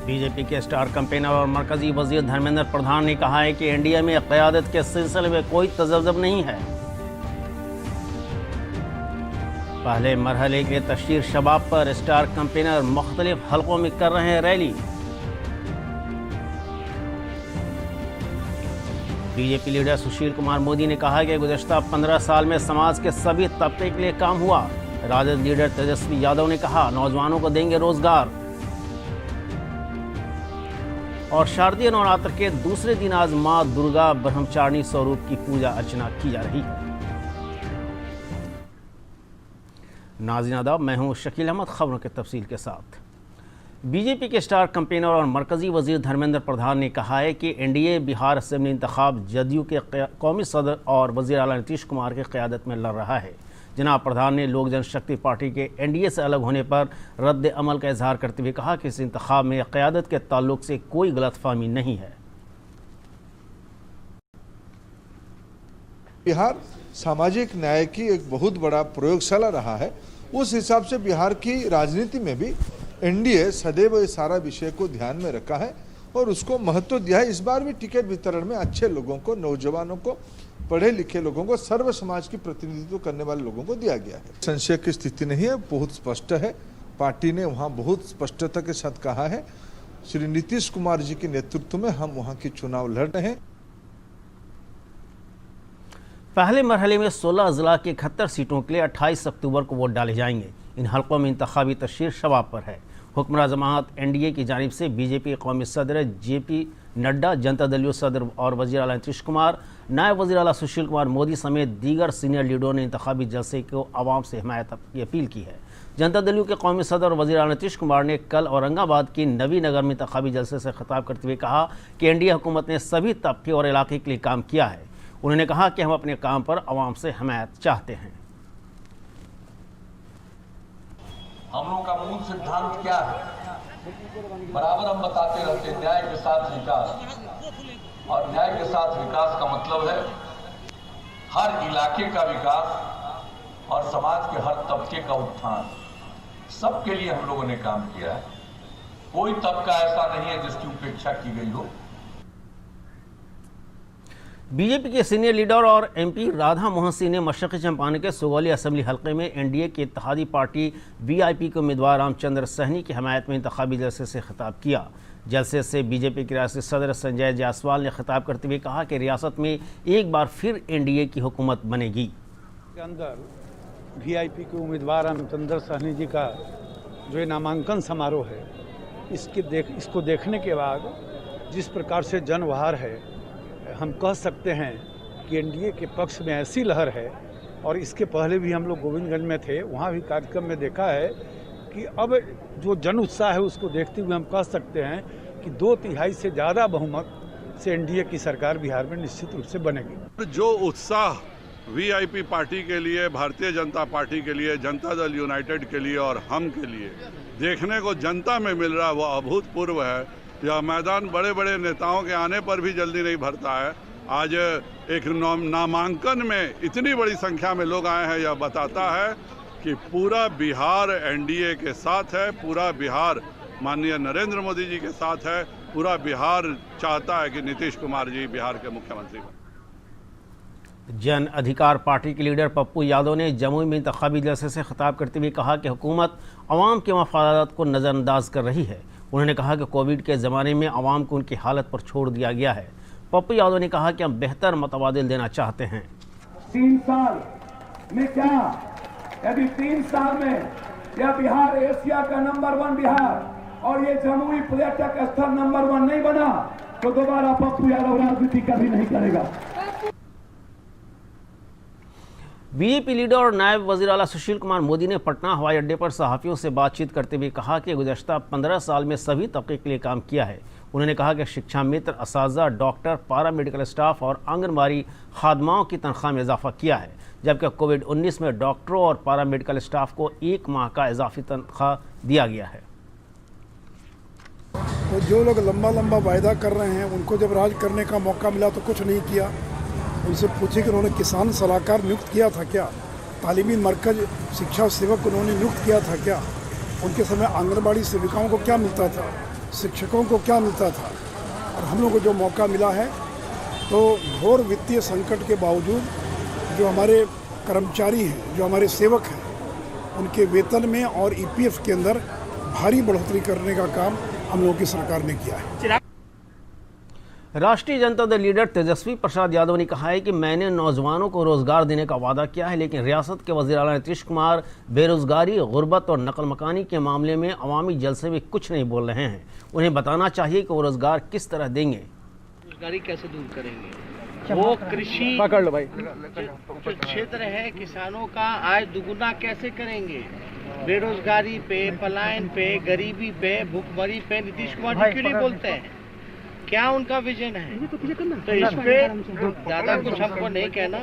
BJP के star campaigner और मरकजी वजीर धर्मेंद्र प्रधान ने कहा है कि एनडीए में क़यादत के सिलसिले में कोई तजब्ज़ुब नहीं है। पहले मरहले के तशहीर शबाब पर स्टार कैंपेनर मुख्तलिफ हलकों में कर रहे हैं rally. BJP leader Sushil Kumar Modi ने कहा कि गुज़श्ता 15 साल में समाज के सभी तबके के लिए काम हुआ। राजद लीडर तेजस्वी यादव ने कहा नौजवानों को देंगे रोजगार। और शारदीय नवरात्र के दूसरे दिन आज मां दुर्गा ब्रह्मचारिणी स्वरूप की पूजा अर्चना की जा रही है। नाज़रीन आदाब, मैं हूं शकील अहमद। खबरों के तफसील के साथ बीजेपी के स्टार कैंपेनर और मरकजी वजीर धर्मेंद्र प्रधान ने कहा है कि एनडीए बिहार असेंबली इंतखाब जदयू के कौमी सदर और वजीर आला नीतीश कुमार की क़यादत में लड़ रहा है। जनाब प्रधान ने लोक जनशक्ति पार्टी के एनडीए से अलग होने पर रद्द अमल का इजहार करते हुए कहा कि इस इंतखाब में क़यादत के ताल्लुक से कोई गलतफहमी नहीं है। बिहार सामाजिक न्याय की एक बहुत बड़ा प्रयोगशाला रहा है। उस हिसाब से बिहार की राजनीति में भी एनडीए सदैव इस सारा विषय को ध्यान में रखा है और उसको महत्व दिया है। इस बार भी टिकट वितरण में अच्छे लोगों को, नौजवानों को, पढ़े लिखे लोगों को, सर्व समाज की प्रतिनिधित्व करने वाले लोगों को दिया गया है। संशय की स्थिति नहीं है, बहुत स्पष्ट है। पार्टी ने वहाँ बहुत स्पष्टता के साथ कहा है श्री नीतीश कुमार जी के नेतृत्व में हम वहाँ की चुनाव लड़ रहे हैं। पहले मरहले में 16 जिला की 71 सीटों के लिए 28 अक्टूबर को वोट डाले जाएंगे। इन हलकों में इंतखाबी तशहीर शबाब पर है। हुक्मरान जमात एनडीए की जानिब से बीजेपी कौमी सदर जेपी नड्डा, जनता दल सदर और वज़ीर आला नीतीश कुमार, नायब वज़ीर आला सुशील कुमार मोदी समेत दीगर सीनियर लीडरों ने इंतखाबी जलसे को आवाम से हिमायत की अपील की है। जनता दल के कौमी सदर और वज़ीर आला नीतीश कुमार ने कल औरंगाबाद की नवी नगर में इंतखाबी जलसे से खिताब करते हुए कहा कि एनडीए हुकूमत ने सभी तबके और इलाके के लिए काम किया है। उन्होंने कहा कि हम अपने काम पर आवाम से हिमायत चाहते हैं। हम लोग का मूल सिद्धांत क्या है? बराबर हम बताते रहते हैं न्याय के साथ विकास, और न्याय के साथ विकास का मतलब है हर इलाके का विकास और समाज के हर तबके का उत्थान। सबके लिए हम लोगों ने काम किया है। कोई तबका ऐसा नहीं है जिसकी उपेक्षा की गई हो। बीजेपी के सीनियर लीडर और एमपी राधा मोहन सिंह ने मशरक़ी चंपारण के सुगौली असेंबली हलके में एनडीए की इत्तेहादी पार्टी वीआईपी के उम्मीदवार रामचंद्र सहनी की हमायत में इंतखाबी जलसे से खिताब किया। जलसे से बीजेपी के रियासती सदर संजय जायसवाल ने खिताब करते हुए कहा कि रियासत में एक बार फिर एनडीए की हुकूमत बनेगी। के अंदर वीआईपी के उम्मीदवार रामचंद्र सहनी जी का जो नामांकन समारोह है, इसको देखने के बाद जिस प्रकार से जनवहार है, हम कह सकते हैं कि एनडीए के पक्ष में ऐसी लहर है। और इसके पहले भी हम लोग गोविंदगंज में थे, वहाँ भी कार्यक्रम में देखा है कि अब जो जन उत्साह है उसको देखते हुए हम कह सकते हैं कि 2/3 से ज़्यादा बहुमत से एनडीए की सरकार बिहार में निश्चित रूप से बनेगी। जो उत्साह वीआईपी पार्टी के लिए, भारतीय जनता पार्टी के लिए, जनता दल यूनाइटेड के लिए और हम के लिए देखने को जनता में मिल रहा है वो अभूतपूर्व है। यह मैदान बड़े बड़े नेताओं के आने पर भी जल्दी नहीं भरता है। आज एक नामांकन में इतनी बड़ी संख्या में लोग आए हैं, यह बताता है कि पूरा बिहार एनडीए के साथ है, पूरा बिहार माननीय नरेंद्र मोदी जी के साथ है, पूरा बिहार चाहता है कि नीतीश कुमार जी बिहार के मुख्यमंत्री बने। जन अधिकार पार्टी के लीडर पप्पू यादव ने जमुई में इंतखाबी जलसे से खिताब करते हुए कहा कि हुकूमत अवाम के मफादात को नज़रअंदाज कर रही है। उन्होंने कहा कि कोविड के ज़माने में अवाम को उनकी हालत पर छोड़ दिया गया है। पप्पू यादव ने कहा कि हम बेहतर मतबादिल देना चाहते हैं। 3 साल में क्या, यदि 3 साल में यह बिहार एशिया का नंबर 1 बिहार और ये जमुई पर्यटक स्थल नंबर 1 नहीं बना तो दोबारा पप्पू यादव राजनीति कभी नहीं करेगा। बीजेपी लीडर और नायब वज़ीर आला सुशील कुमार मोदी ने पटना हवाई अड्डे पर सहाफ़ियों से बातचीत करते हुए कहा कि गुज़श्ता 15 साल में सभी तबके के लिए काम किया है। उन्होंने कहा कि शिक्षा मित्र, असातिज़ा, डॉक्टर, पारा मेडिकल स्टाफ और आंगनबाड़ी खादमाओं की तनख्वाह में इजाफा किया है, जबकि कोविड-19 में डॉक्टरों और पारा मेडिकल स्टाफ को 1 माह का इजाफी तनख्वाह दिया गया है। तो जो लोग लंबा वायदा कर रहे हैं उनको जब राज करने का मौका मिला तो कुछ नहीं किया। उनसे पूछे कि उन्होंने किसान सलाहकार नियुक्त किया था क्या, तालीमी मरकज शिक्षा सेवक उन्होंने नियुक्त किया था क्या, उनके समय आंगनबाड़ी सेविकाओं को क्या मिलता था, शिक्षकों को क्या मिलता था और हम लोग को जो मौका मिला है, तो घोर वित्तीय संकट के बावजूद जो हमारे कर्मचारी हैं, जो हमारे सेवक हैं, उनके वेतन में और ईपीएफ के अंदर भारी बढ़ोतरी करने का काम हम लोगों की सरकार ने किया है। राष्ट्रीय जनता दल लीडर तेजस्वी प्रसाद यादव ने कहा है कि मैंने नौजवानों को रोजगार देने का वादा किया है, लेकिन रियासत के वज़ीर आला नीतीश कुमार बेरोजगारी, गुर्बत और नकल मकानी के मामले में अवामी जलसे में कुछ नहीं बोल रहे हैं। उन्हें बताना चाहिए कि वो रोजगार किस तरह देंगे, बेरोजगारी कैसे दूर करेंगे, वो कृषि पकड़ लो भाई जो क्षेत्र है किसानों का आय दुगुना कैसे करेंगे, बेरोजगारी पे, पलायन पे, गरीबी पे, भूखमरी पे नीतीश कुमार जी क्यों नहीं बोलते हैं? क्या उनका विजन है? तो इस पे ज्यादा कुछ हमको नहीं कहना,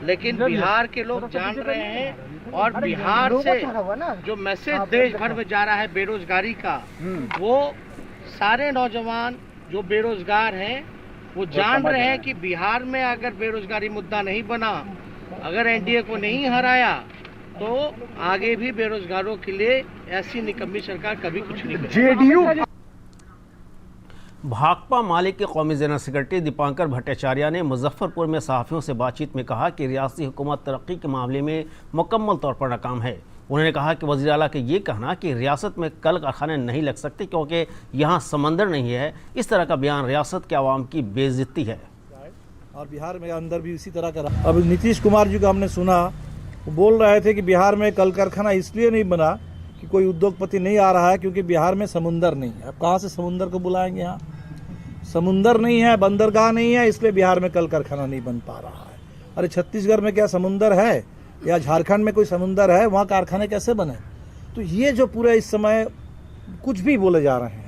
लेकिन बिहार के लोग जान रहे हैं और बिहार से जो मैसेज देश भर में जा रहा है बेरोजगारी का, वो सारे नौजवान जो बेरोजगार हैं वो जान रहे हैं कि बिहार में अगर बेरोजगारी मुद्दा नहीं बना, अगर एनडीए को नहीं हराया, तो आगे भी बेरोजगारों के लिए ऐसी निकम्मी सरकार कभी कुछ नहीं करेगी। भाकपा माले के कौमी जनरल सेक्रेटरी दीपांकर भट्टाचार्य ने मुजफ्फरपुर में सहाफ़ियों से बातचीत में कहा कि रियासती हुकूमत तरक्की के मामले में मुकम्मल तौर पर नाकाम है। उन्होंने कहा कि वज़ीर आला का ये कहना कि रियासत में कल कारखाने नहीं लग सकते क्योंकि यहाँ समंदर नहीं है, इस तरह का बयान रियासत के आवाम की बेइज्जती है। और बिहार में अंदर भी इसी तरह का। अब नीतीश कुमार जी को हमने सुना, वो बोल रहे थे कि बिहार में कल कारखाना इसलिए नहीं बना कि कोई उद्योगपति नहीं आ रहा है क्योंकि बिहार में समुंदर नहीं है। अब कहाँ से समुंदर को बुलाएंगे? यहाँ समुंदर नहीं है, बंदरगाह नहीं है, इसलिए बिहार में कल कारखाना नहीं बन पा रहा है। अरे छत्तीसगढ़ में क्या समुंदर है या झारखंड में कोई समुंदर है? वहाँ कारखाने कैसे बने? तो ये जो पूरे इस समय कुछ भी बोले जा रहे हैं।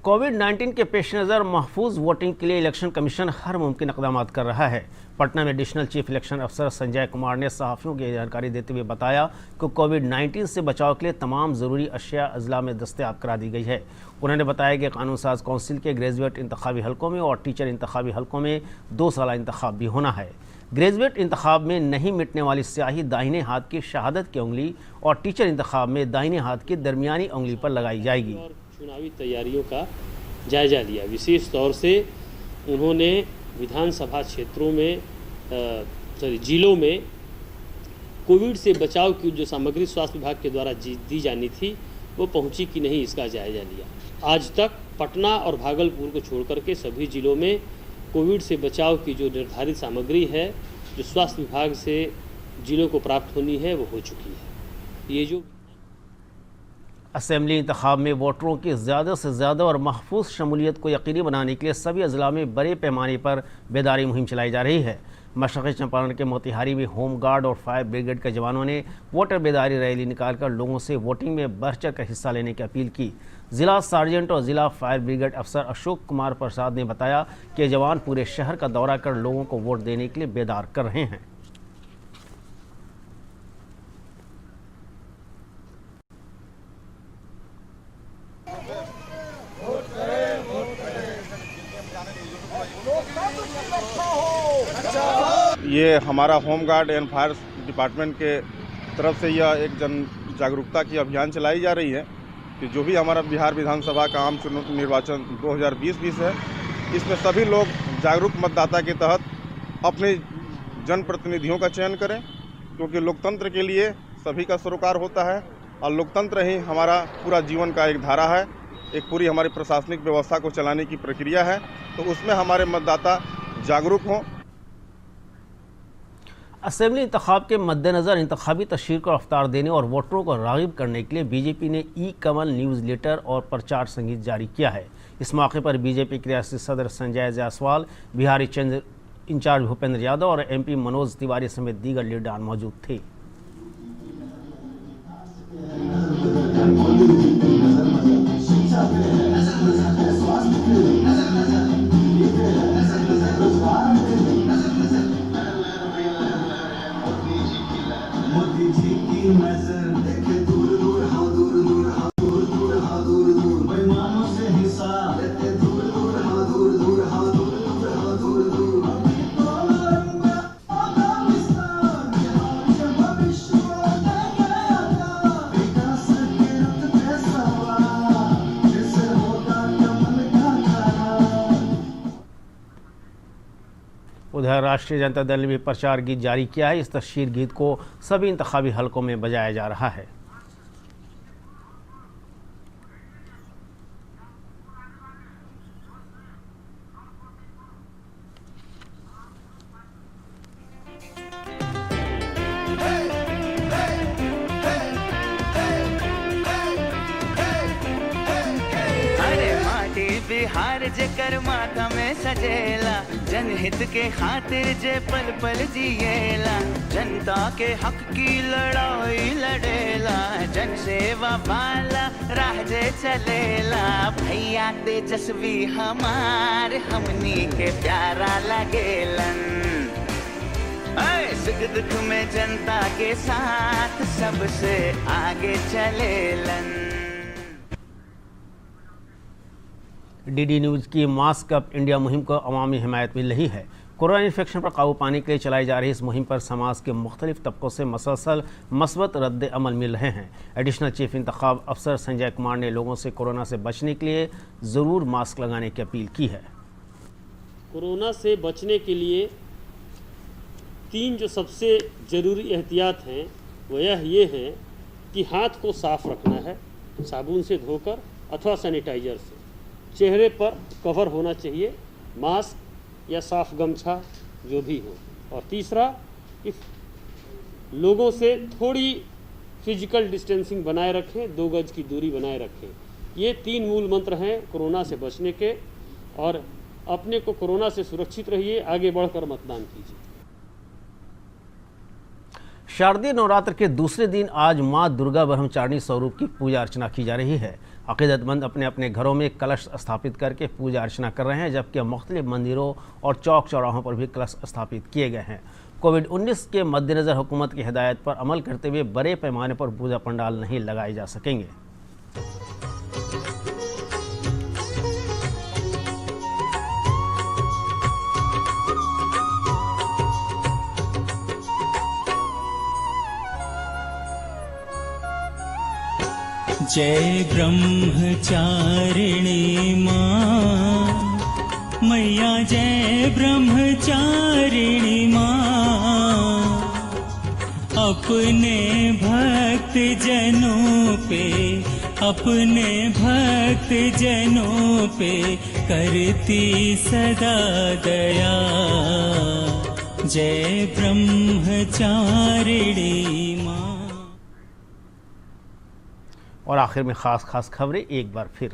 कोविड-19 के पेश नज़र महफूज वोटिंग के लिए इलेक्शन कमीशन हर मुमकिन इक़दाम कर रहा है। पटना में एडिशनल चीफ इलेक्शन अफसर संजय कुमार ने सहाफ़ियों की जानकारी देते हुए बताया कि कोविड-19 से बचाव के लिए तमाम ज़रूरी अशिया अजला में दस्तयाब करा दी गई है। उन्होंने बताया कि कानून साज कौंसिल के ग्रेजुएट इंतखाबी हलकों में और टीचर इंतखाबी हलकों में 2 साला इंतखाब भी होना है। ग्रेजुएट इंतखाब में नहीं मिटने वाली स्याही दाहिने हाथ की शहादत की उंगली और टीचर इंतखाब में दाहिने हाथ की दरमियानी उंगली पर लगाई जाएगी। चुनावी तैयारियों का जायजा लिया। विशेष तौर से उन्होंने विधानसभा क्षेत्रों में जिलों में कोविड से बचाव की जो सामग्री स्वास्थ्य विभाग के द्वारा दी जानी थी वो पहुंची कि नहीं, इसका जायजा लिया। आज तक पटना और भागलपुर को छोड़कर के सभी जिलों में कोविड से बचाव की जो निर्धारित सामग्री है जो स्वास्थ्य विभाग से जिलों को प्राप्त होनी है वो हो चुकी है। ये जो असेंबली इंतखाब में वोटरों की ज़्यादा से ज़्यादा और महफूज शमूलियत को यकीनी बनाने के लिए सभी अजला में बड़े पैमाने पर बेदारी मुहिम चलाई जा रही है। मशरक़ी चंपारण के मोतिहारी में होम गार्ड और फायर ब्रिगेड के जवानों ने वोटर बेदारी रैली निकालकर लोगों से वोटिंग में बढ़ चढ़ कर हिस्सा लेने की अपील की। ज़िला सार्जेंट और ज़िला फायर ब्रिगेड अफसर अशोक कुमार प्रसाद ने बताया कि जवान पूरे शहर का दौरा कर लोगों को वोट देने के लिए बेदार कर रहे हैं। ये हमारा home guard and fire department के तरफ से यह एक जन जागरूकता की अभियान चलाई जा रही है कि जो भी हमारा बिहार विधानसभा का आम चुनाव निर्वाचन 2020 है, इसमें सभी लोग जागरूक मतदाता के तहत अपने जनप्रतिनिधियों का चयन करें, क्योंकि लोकतंत्र के लिए सभी का सरोकार होता है और लोकतंत्र ही हमारा पूरा जीवन का एक धारा है, एक पूरी हमारी प्रशासनिक व्यवस्था को चलाने की प्रक्रिया है। तो उसमें हमारे मतदाता जागरूक हों। असेंबली इंतखाब के मद्देनज़र इंतखाबी तशहीर को रफ्तार देने और वोटरों को राग़िब करने के लिए बीजेपी ने ई-कमल न्यूज़ लेटर और प्रचार संगीत जारी किया है। इस मौके पर बीजेपी के रियासती सदर संजय जायसवाल, बिहारी चंद इंचार्ज भूपेंद्र यादव और एमपी मनोज तिवारी समेत दीगर लीडर मौजूद थे। उधर राष्ट्रीय जनता दल ने भी प्रचार गीत जारी किया है। इस तशहीर गीत को सभी इंतखाबी हलकों में बजाया जा रहा है। बिहार जेकर माथा में सजेला, जनहित के खातिर जे पल पल जिएला, जनता के हक की लड़ाई लड़ेला, जन सेवा वाला राह जे चलेला। भैया तेजस्वी हमार हमनी के प्यारा लगेलन, सुख दुख में जनता के साथ सबसे आगे चलेलन। डीडी न्यूज़ की मास्क अप इंडिया मुहिम को अवामी हिमायत मिल रही है। कोरोना इन्फेक्शन पर काबू पाने के लिए चलाई जा रही इस मुहिम पर समाज के मुख्तलिफ तबकों से मसलसल मस्बत रद्द अमल मिल रहे हैं। एडिशनल चीफ इंतखाब अफसर संजय कुमार ने लोगों से कोरोना से बचने के लिए ज़रूर मास्क लगाने की अपील की है। कोरोना से बचने के लिए 3 जो सबसे ज़रूरी एहतियात हैं वह ये है कि हाथ को साफ रखना है, साबुन से धोकर अथवा सैनिटाइजर से। चेहरे पर कवर होना चाहिए, मास्क या साफ गमछा जो भी हो। और तीसरा, कि लोगों से थोड़ी फिजिकल डिस्टेंसिंग बनाए रखें, 2 गज की दूरी बनाए रखें। ये 3 मूल मंत्र हैं कोरोना से बचने के। और अपने को कोरोना से सुरक्षित रहिए, आगे बढ़कर मतदान कीजिए। शारदीय नवरात्र के दूसरे दिन आज माँ दुर्गा ब्रह्मचारिणी स्वरूप की पूजा अर्चना की जा रही है। अक़ीदतमंद अपने अपने घरों में कलश स्थापित करके पूजा अर्चना कर रहे हैं, जबकि मुख्तलिफ मंदिरों और चौक चौराहों पर भी कलश स्थापित किए गए हैं। कोविड-19 के मद्देनज़र हुकूमत की हिदायत पर अमल करते हुए बड़े पैमाने पर पूजा पंडाल नहीं लगाए जा सकेंगे। जय ब्रह्मचारिणी माँ मैया, जय ब्रह्मचारिणी माँ, अपने भक्त जनों पे करती सदा दया। जय ब्रह्मचारिणी माँ। और आखिर में खास खबरें एक बार फिर।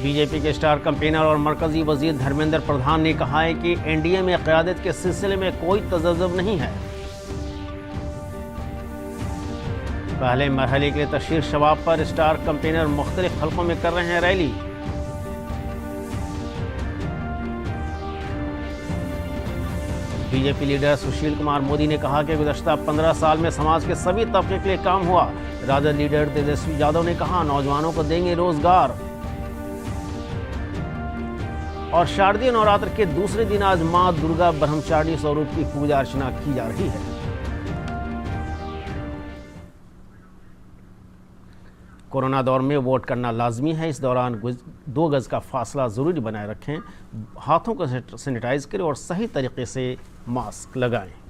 बीजेपी के स्टार कैंपेनर और मरकजी वजीर धर्मेंद्र प्रधान ने कहा है कि एनडीए में क़यादत के सिलसिले में कोई तजज़्ज़ुब नहीं है। पहले मरहले के लिए तशहीर शबाब पर स्टार कैंपेनर मुख्तलिफ हलकों में कर रहे हैं rally. BJP leader Sushil Kumar Modi ने कहा कि गुज़श्ता 15 साल में समाज के सभी तबके के लिए काम हुआ। राजद लीडर तेजस्वी यादव ने कहा नौजवानों को देंगे रोजगार। और शारदीय नवरात्र के दूसरे दिन आज मां दुर्गा ब्रह्मचारिणी स्वरूप की पूजा अर्चना की जा रही है। कोरोना दौर में वोट करना लाजमी है। इस दौरान 2 गज का फासला ज़रूरी बनाए रखें, हाथों को सैनिटाइज करें और सही तरीके से मास्क लगाएं।